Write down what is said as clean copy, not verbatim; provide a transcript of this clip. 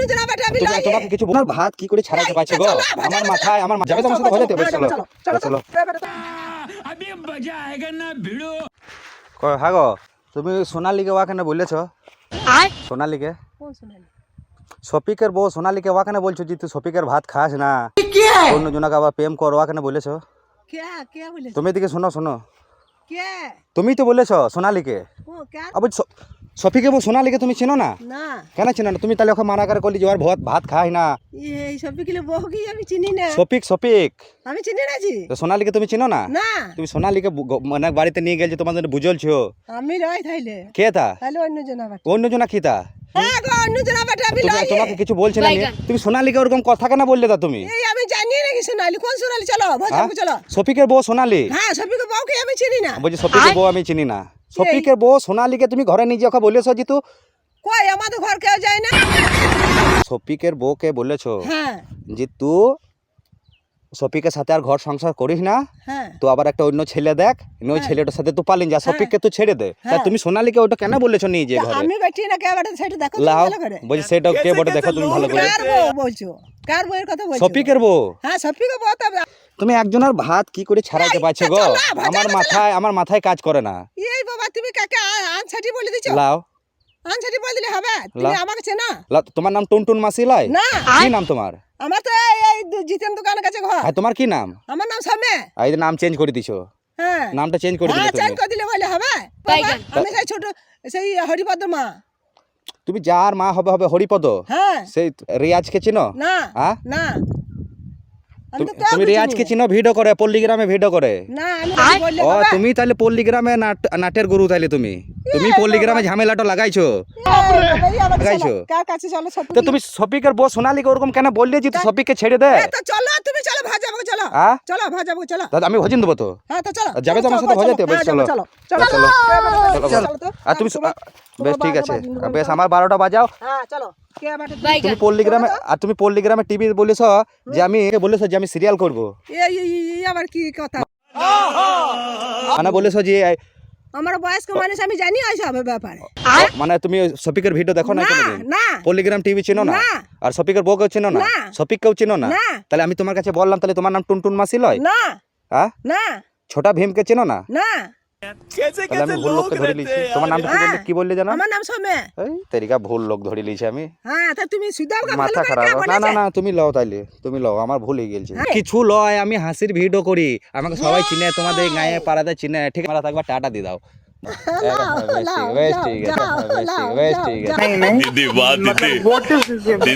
जना बेटा अभी लाई তোমাকে কিছু বলার ভাত কি করে ছাড়াইতে পারছো গো আমার মাথায় আমার যাবে তোমার সাথে হয়ে যেতে চলো চলো अभी मजा आएगा ना भिड़ो। কয় হ্যাঁ গো তুমি সোনালীকে ওখানে বলেছো সোনালীকে कौन सुनाली শফিকের বউ সোনালীকে ওখানে বলছো যে তুই শফিকের ভাত খাস না অন্য জনকে আবার প্রেম কর ওখানে বলেছো क्या क्या बोले তুমি এদিকে শোনো শোনো क्या তুমি তো বলেছো সোনালীকে वो क्या আবার শফিকের বউ সোনালীকে তুমি চিনো না ना কেন চিনো না তুমি তাহলে ওকে মানা করে করলি যে ওর ভাত খায় না ये सब के लिए बहु की अभी चिनी ना শফিক আমি চিনি না জি তো সোনালীকে তুমি চিনো না না তুমি সোনালীকে মানে বাড়িতে নিয়ে গেলছো তোমাদের বুঝলছো আমি রই থাইলে কে তা তাহলে অন্য जना बेटा অন্য জনা কি তা হ্যাঁ গো অন্য जना बेटा अभी लाई তোমাকে কিছু বলছে না তুমি সোনালীকে ওরকম কথা কেন বললে তা তুমি এই আমি জানি না কি সোনালি কোন সোনালি চলো হ্যাঁ? ভোজপুর চলো শফিকের বউ সোনালী হ্যাঁ সবই के बहु के আমি চিনি না বলছি শফিকের বউ আমি চিনি না শফিকের বউ সোনালীকে তুমি ঘরে নিয়ে ওকে বলেছো যে তুই কই আমাদের ঘর কেউ যায় না শফিকের বউকে বলেছো হ্যাঁ যে তুই শফিকের সাথে আর ঘর সংসার করিস না হ্যাঁ তো আবার একটা অন্য ছেলে দেখ ওই ছেলেটার সাথে তুই পালিন যা শফিককে তুই ছেড়ে দে তা তুমি সোনালীকে ওটা কেন বলেছো নিয়ে যে ঘরে আমি বেটি না কে বেটা সেটা দেখো তুমি লাও ভালো করে বলছি সেটা কে বটে দেখো তুমি ভালো করে কার বউ বলছো কার বউয়ের কথা বলছো শফিকের বউ হ্যাঁ সফিকে বউ তবে তুমি একজনের ভাত কি করে ছাড়াইতে পারছো গো আমার মাথায় কাজ করে না এই বাবা তুমি কাকে আনছাটি বলে দিছো লাও আনছাটি বলে দিলে হবে তুমি আমাকে চেনো লাও, তোমার নাম টুনটুন মাসি লাই না কি নাম তোমার আমার তো এই জিতেন দোকানের কাছে ঘর আর তোমার কি নাম আমার নাম সামে এই যে নাম চেঞ্জ করে দিছো হ্যাঁ নামটা চেঞ্জ করে দিলে হ্যাঁ চেঞ্জ তুমি করে দিলে বলে হবে বাবা, আমি সেই ছোট সেই হরিপদ মা তুমি যার মা হবে হবে হরিপদ হ্যাঁ সেই রিয়াজকে চিনো না হ্যাঁ না আমি তো তুমি রিয়াজকে চিনো ভিডিও করে পল্লীগ্রামে ভিডিও করে না আমি বললে ও বাবা তুমি তাহলে পল্লীগ্রামে নাটের গুরু তাইলে তুমি পল্লীগ্রামে ঝামেলাটা লাগাইছো লাগাইছো কার কাছে চলো সব তো তুমি শফিকের বউ সোনালীকে ওরকম কেন বললে যে তুই শফিককে ছেড়ে দে তো চলো তুমি চলো ভাজাবো চলো হ্যাঁ চলো ভাজাবো চলো দাদা আমি ভোজন দেবো তো হ্যাঁ তো চলো যাবে তো আমার সাথে ভোজাতে বেশ চলো চলো চলো চলো চলো তো আর তুমি বেশ ঠিক আছে বেশ আমার 12টা বাজাও হ্যাঁ চলো কে বাটা তুমি পল্লীগ্রামে টিভি বলেছ যে আমি বলেছো যে আমি সিরিয়াল করব এই আবার কি কথা মানে বলেছো যে আমার বয়স্ক মানুষ আমি জানি ওইসব ব্যাপারে মানে তুমি শফিকের ভিডিও দেখো না কোনোদিন না পল্লীগ্রাম টিভি চিনো না না। আর শফিকের বউকেও চিনো না না। শফিককেও চিনো না না। তাহলে আমি তোমার কাছে বললাম তাহলে তোমার নাম টুনটুন মাসি লয় না হ্যাঁ না ছোটা ভীমকে চিনো না না তাহলে আমি ভুল লোককে ধরে লিছি তোমার নামটা কি বললে জানো আমার নাম সৌম্য এই তেরিকা ভুল লোক ধরে লিছি আমি হ্যাঁ তা তুমি সুদাও ভালো মাথা করে খারাপ কে না না বলেছে না তুমি লও তাইলে তুমি লও আমার ভুল হয়ে গেছে কিছু লয় আমি হাসির ভিডিও করি আমাকে সবাই চিনে তোমাদের গায়ে পাড়াতে চিনে ঠিক আছে একবার টাটা দিয়ে দাও বেশ ঠিক আছে दीदी वाह दीदी